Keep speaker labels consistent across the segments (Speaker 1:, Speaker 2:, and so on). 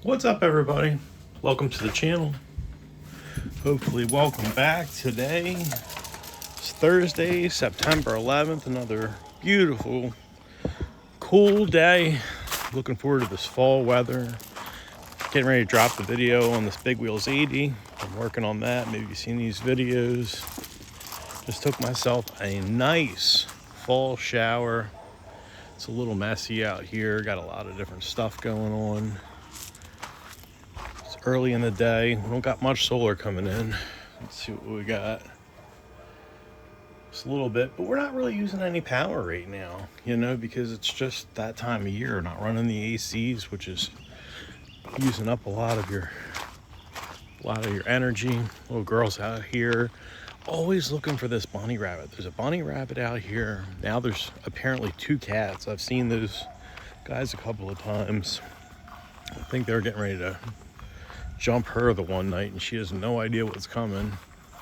Speaker 1: What's up, everybody? Welcome to the channel. Hopefully, welcome back. Today is Thursday, September 11th. Another beautiful, cool day. Looking forward to this fall weather. Getting ready to drop the video on this Big Wheels 80. I'm working on that. Maybe you've seen these videos. Just took myself a nice fall shower. It's a little messy out here. Got a lot of different stuff going on. It's early in the day. We don't got much solar coming in. Let's see what we got. Just a little bit, but we're not really using any power right now, because it's just that time of year. Not running the ACs, which is using up a lot of your energy. Little girls out here always looking for this bunny rabbit. There's a bunny rabbit out here. Now there's apparently 2 cats. I've seen those guys a couple of times. I think they're getting ready to jump her the one night, and she has no idea what's coming.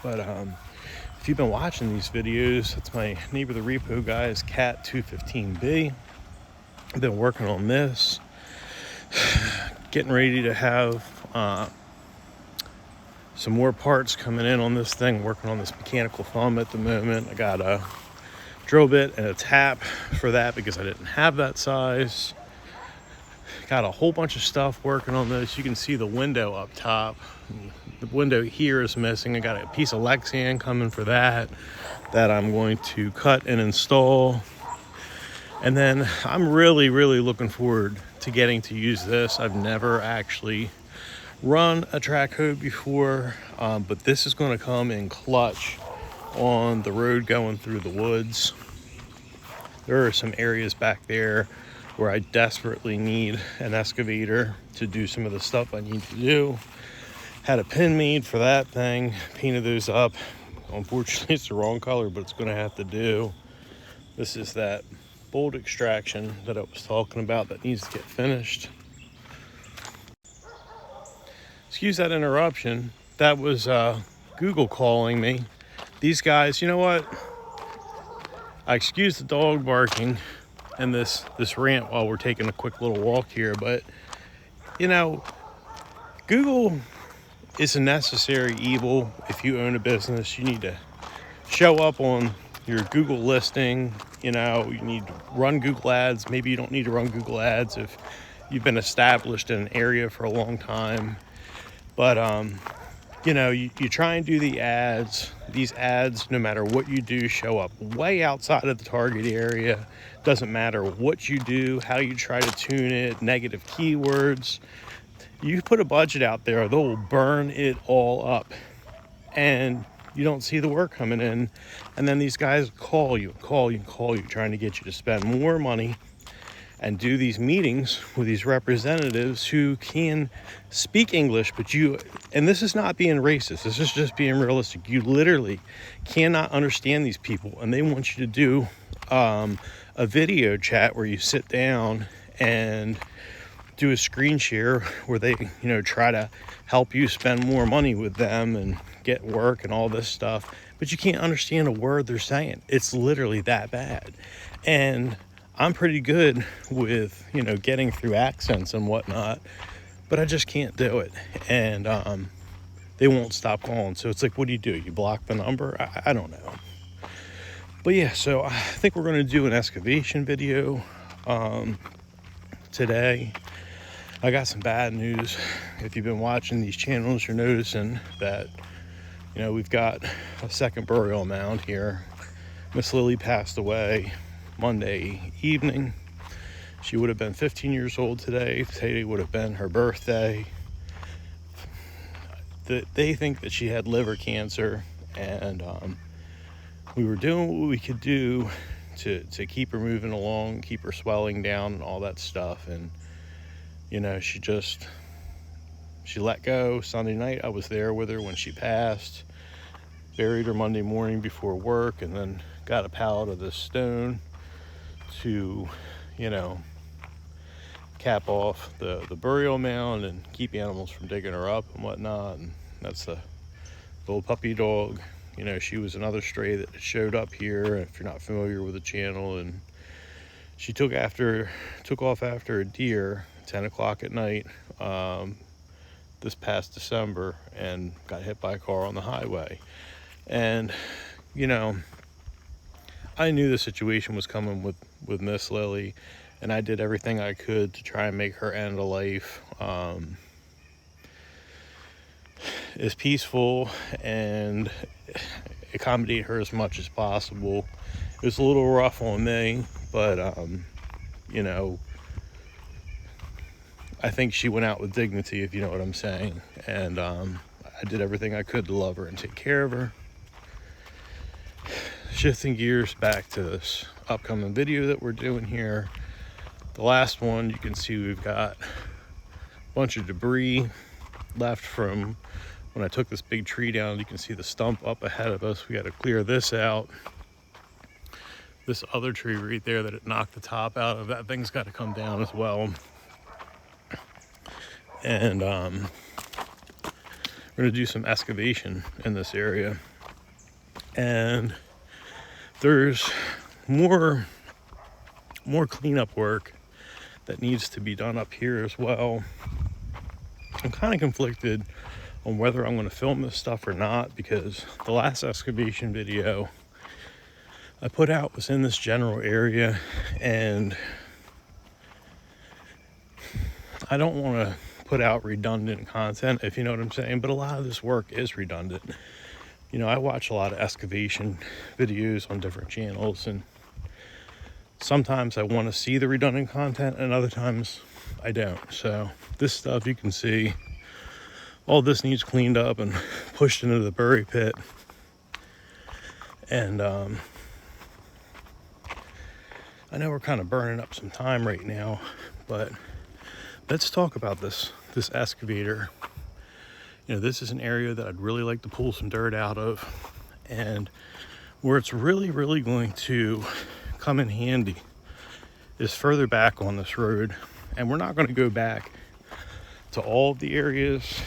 Speaker 1: But if you've been watching these videos, that's my neighbor the repo guy's cat 215B. I've been working on this, getting ready to have some more parts coming in on this thing. Working on this mechanical thumb at the moment. I got a drill bit and a tap for that because I didn't have that size. Got a whole bunch of stuff working on this. You can see the window up top. The window here is missing. I got a piece of Lexan coming for that I'm going to cut and install. And then I'm really looking forward to getting to use this. I've never actually run a track hoe before, but this is going to come in clutch on the road going through the woods. There are some areas back there where I desperately need an excavator to do some of the stuff I need to do. Had a pin made for that thing, painted those up. Unfortunately, it's the wrong color, but it's gonna have to do. This is that bolt extraction that I was talking about that needs to get finished. Excuse that interruption. That was Google calling me. These guys, you know what? I excuse the dog barking and this rant while we're taking a quick little walk here, but Google is a necessary evil. If you own a business, you need to show up on your Google listing. You need to run Google ads. Maybe you don't need to run Google ads if you've been established in an area for a long time, but you try and do the ads. These ads, no matter what you do, show up way outside of the target area. Doesn't matter what you do, how you try to tune it, negative keywords. You put a budget out there, they'll burn it all up. And you don't see the work coming in. And then these guys call you, trying to get you to spend more money and do these meetings with these representatives who can speak English, and this is not being racist, this is just being realistic. You literally cannot understand these people, and they want you to do a video chat where you sit down and do a screen share where they, try to help you spend more money with them and get work and all this stuff, but you can't understand a word they're saying. It's literally that bad. And I'm pretty good with, getting through accents and whatnot, but I just can't do it. And they won't stop calling. So it's like, what do? You block the number? I don't know. But yeah, so I think we're going to do an excavation video today. I got some bad news. If you've been watching these channels, you're noticing that, we've got a second burial mound here. Miss Lily passed away Monday evening. She would have been 15 years old today. Today would have been her birthday. They think that she had liver cancer, and we were doing what we could do to keep her moving along, keep her swelling down and all that stuff. And she let go Sunday night. I was there with her when she passed. Buried her Monday morning before work, and then got a pallet of this stone to cap off the burial mound and keep animals from digging her up and whatnot. And that's the little puppy dog. She was another stray that showed up here, if you're not familiar with the channel, and she took off after a deer 10 o'clock at night this past December and got hit by a car on the highway. And, you know, I knew the situation was coming with Miss Lily, and I did everything I could to try and make her end of life as peaceful and accommodate her as much as possible. It was a little rough on me, but you know, I think she went out with dignity, if you know what I'm saying. And I did everything I could to love her and take care of her. Shifting gears back to this upcoming video that we're doing here. The last one, you can see we've got a bunch of debris left from when I took this big tree down. You can see the stump up ahead of us. We got to clear this out. This other tree right there that it knocked the top out of, that thing's got to come down as well. And we're going to do some excavation in this area. And there's more cleanup work that needs to be done up here as well. I'm kind of conflicted on whether I'm going to film this stuff or not, because the last excavation video I put out was in this general area, and I don't want to put out redundant content, if you know what I'm saying, but a lot of this work is redundant. You know, I watch a lot of excavation videos on different channels, and sometimes I want to see the redundant content and other times I don't. So this stuff, you can see all this needs cleaned up and pushed into the bury pit. And I know we're kind of burning up some time right now, but let's talk about this excavator. You know, this is an area that I'd really like to pull some dirt out of, and where it's really going to come in handy is further back on this road. And we're not going to go back to all of the areas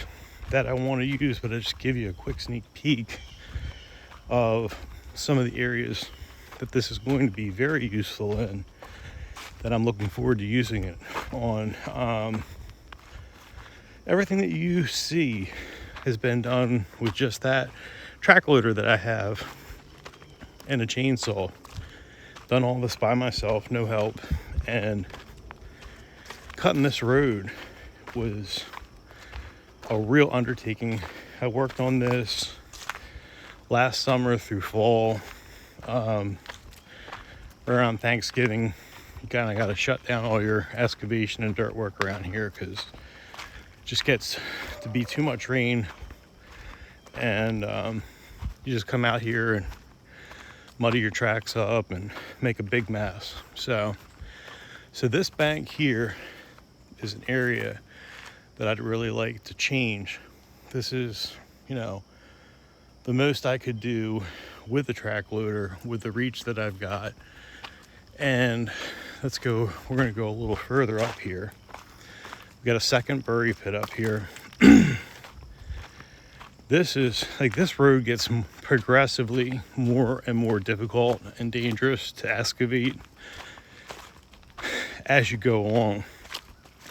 Speaker 1: that I want to use, but I'll just give you a quick sneak peek of some of the areas that this is going to be very useful in, that I'm looking forward to using it on. Everything that you see has been done with just that track loader that I have and a chainsaw. Done all this by myself, no help. And cutting this road was a real undertaking. I worked on this last summer through fall. Around Thanksgiving, you kind of got to shut down all your excavation and dirt work around here, because it just gets to be too much rain, and you just come out here and muddy your tracks up and make a big mess. So this bank here is an area that I'd really like to change. This is, you know, the most I could do with the track loader, with the reach that I've got. And we're gonna go a little further up here. We've got a second bury pit up here. This road gets progressively more and more difficult and dangerous to excavate as you go along.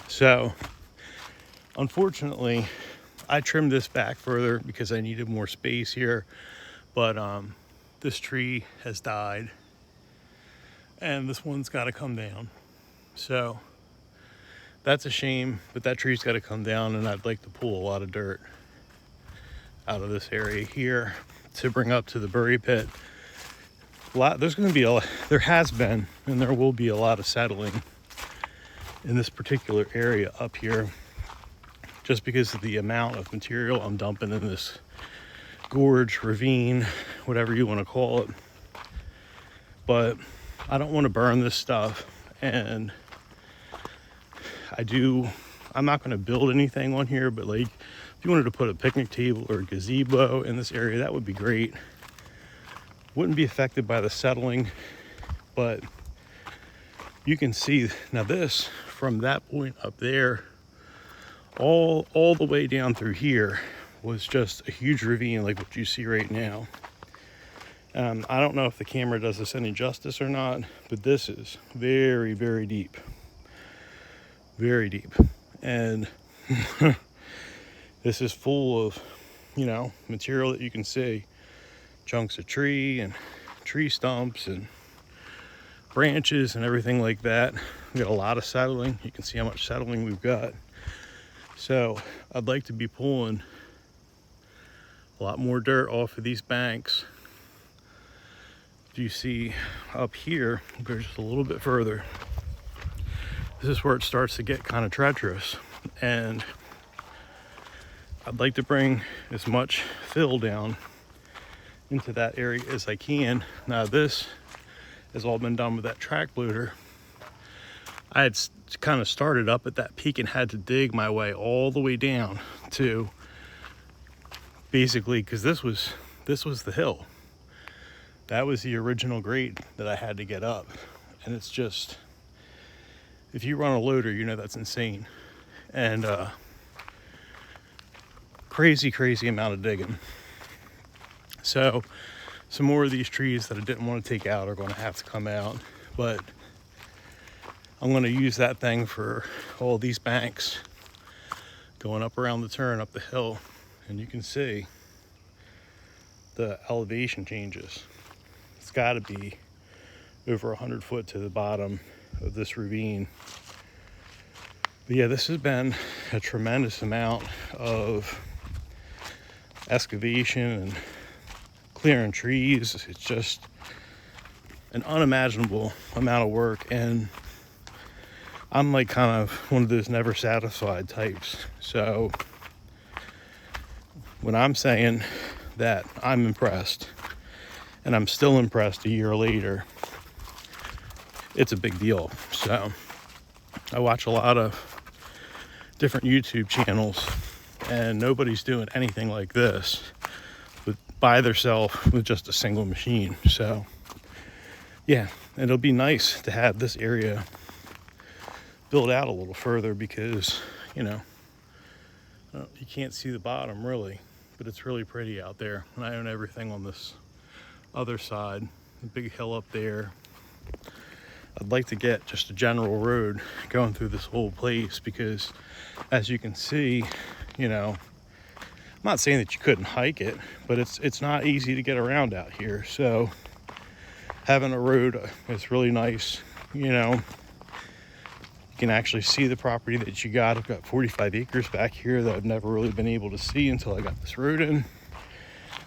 Speaker 1: So unfortunately, I trimmed this back further because I needed more space here, but this tree has died and this one's got to come down. So that's a shame, but that tree's got to come down, and I'd like to pull a lot of dirt out of this area here to bring up to the bury pit. There has been and there will be a lot of settling in this particular area up here, just because of the amount of material I'm dumping in this gorge, ravine, whatever you want to call it. But I don't want to burn this stuff, and I'm not going to build anything on here, but like, if you wanted to put a picnic table or a gazebo in this area, that would be great. Wouldn't be affected by the settling, but you can see now this, from that point up there all the way down through here, was just a huge ravine like what you see right now. I don't know if the camera does this any justice or not, but this is very, very deep. very deep. And this is full of, material that you can see, chunks of tree and tree stumps and branches and everything like that. We got a lot of settling. You can see how much settling we've got. So I'd like to be pulling a lot more dirt off of these banks. If you see up here, go just a little bit further, this is where it starts to get kind of treacherous, and I'd like to bring as much fill down into that area as I can. Now this has all been done with that track loader. I had kind of started up at that peak and had to dig my way all the way down to, basically, because this was the hill. That was the original grade that I had to get up. And it's just, if you run a loader, that's insane. And crazy amount of digging. So some more of these trees that I didn't want to take out are going to have to come out, but I'm going to use that thing for all these banks going up around the turn up the hill. And you can see the elevation changes. It's got to be over 100 foot to the bottom of this ravine. But yeah, this has been a tremendous amount of excavation and clearing trees. It's just an unimaginable amount of work, and I'm like kind of one of those never satisfied types. So when I'm saying that I'm impressed, and I'm still impressed a year later, it's a big deal. So I watch a lot of different YouTube channels, and nobody's doing anything like this by themselves with just a single machine. So yeah, it'll be nice to have this area build out a little further, because you can't see the bottom really, but it's really pretty out there. And I own everything on this other side, the big hill up there. I'd like to get just a general road going through this whole place, because as you can see, I'm not saying that you couldn't hike it, but it's not easy to get around out here. So having a road is really nice. You can actually see the property that you got. I've got 45 acres back here that I've never really been able to see until I got this road in.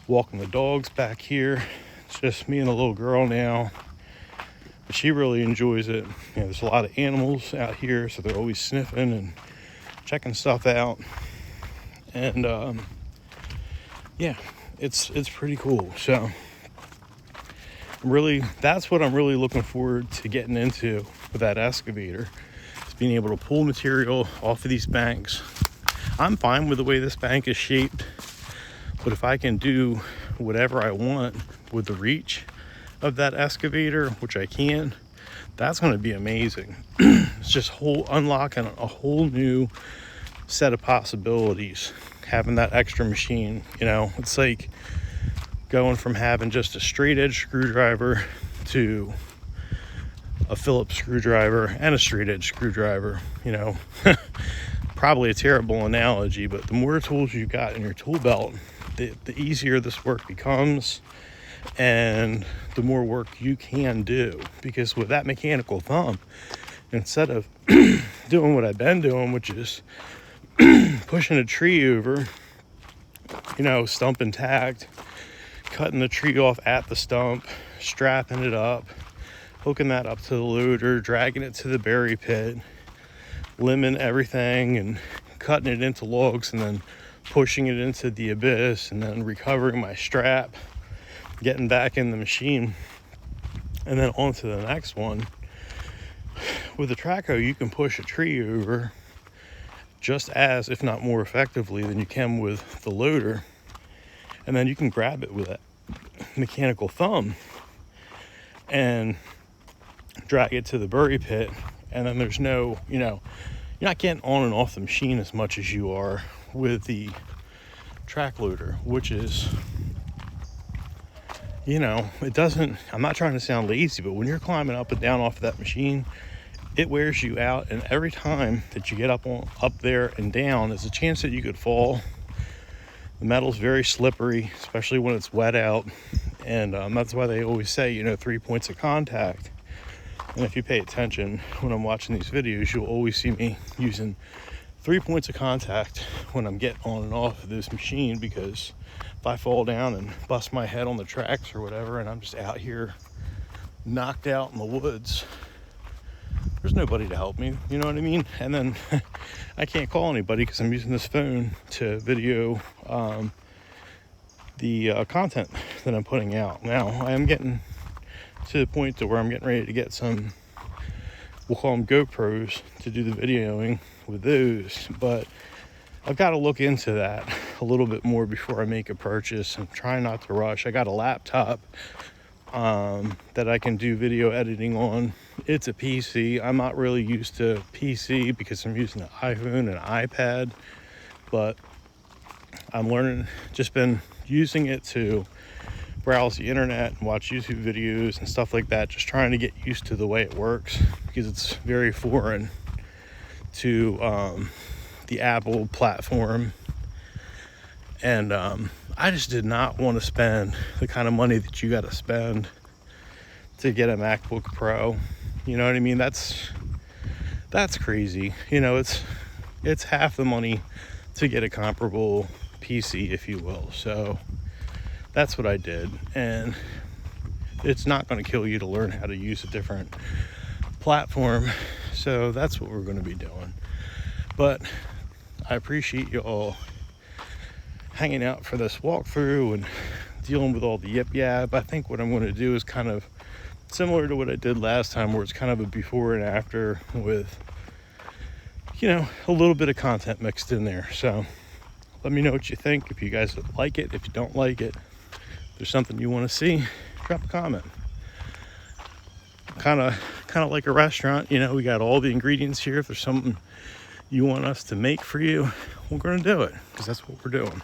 Speaker 1: Walking the dogs back here. It's just me and the little girl now, but she really enjoys it. There's a lot of animals out here, so they're always sniffing and checking stuff out. And yeah, it's pretty cool. So that's what I'm really looking forward to getting into with that excavator, is being able to pull material off of these banks. I'm fine with the way this bank is shaped, but if I can do whatever I want with the reach of that excavator, which I can, that's going to be amazing. It's just unlocking a whole new set of possibilities, having that extra machine. It's like going from having just a straight edge screwdriver to a Phillips screwdriver and a straight edge screwdriver. Probably a terrible analogy, but the more tools you got in your tool belt, the easier this work becomes, and the more work you can do. Because with that mechanical thumb, instead of doing what I've been doing, which is pushing a tree over, stump intact, cutting the tree off at the stump, strapping it up, hooking that up to the loader, dragging it to the bury pit, limbing everything and cutting it into logs, and then pushing it into the abyss, and then recovering my strap, getting back in the machine, and then on to the next one. With the track hoe, you can push a tree over just as, if not more effectively than you can with the loader, and then you can grab it with that mechanical thumb and drag it to the bury pit. And then there's no, you're not getting on and off the machine as much as you are with the track loader, which is, it doesn't, I'm not trying to sound lazy, but when you're climbing up and down off of that machine, it wears you out, and every time that you get up there and down, there's a chance that you could fall. The metal's very slippery, especially when it's wet out, and that's why they always say, you know, 3 points of contact. And if you pay attention when I'm watching these videos, you'll always see me using 3 points of contact when I'm getting on and off of this machine, because if I fall down and bust my head on the tracks or whatever, and I'm just out here knocked out in the woods, there's nobody to help me, you know what I mean? And then I can't call anybody because I'm using this phone to video the content that I'm putting out. Now, I am getting to the point to where I'm getting ready to get some, we'll call them GoPros, to do the videoing with those, but I've got to look into that a little bit more before I make a purchase. I'm trying not to rush. I got a laptop that I can do video editing on. It's a PC. I'm not really used to PC because I'm using an iPhone and an iPad, but I'm learning, just been using it to browse the internet and watch YouTube videos and stuff like that, just trying to get used to the way it works, because it's very foreign to the Apple platform. And I just did not want to spend the kind of money that you got to spend to get a MacBook Pro. You know what I mean? That's crazy. You know, it's half the money to get a comparable PC, if you will. So that's what I did, and it's not going to kill you to learn how to use a different platform. So that's what we're going to be doing. But I appreciate you all hanging out for this walkthrough and dealing with all the yip yap. I think what I'm going to do is kind of similar to what I did last time, where it's kind of a before and after with, you know, a little bit of content mixed in there. So let me know what you think. If you guys like it, if you don't like it, if there's something you want to see, drop a comment. Kind of like a restaurant, you know, we got all the ingredients here. If there's something you want us to make for you, we're going to do it, because that's what we're doing.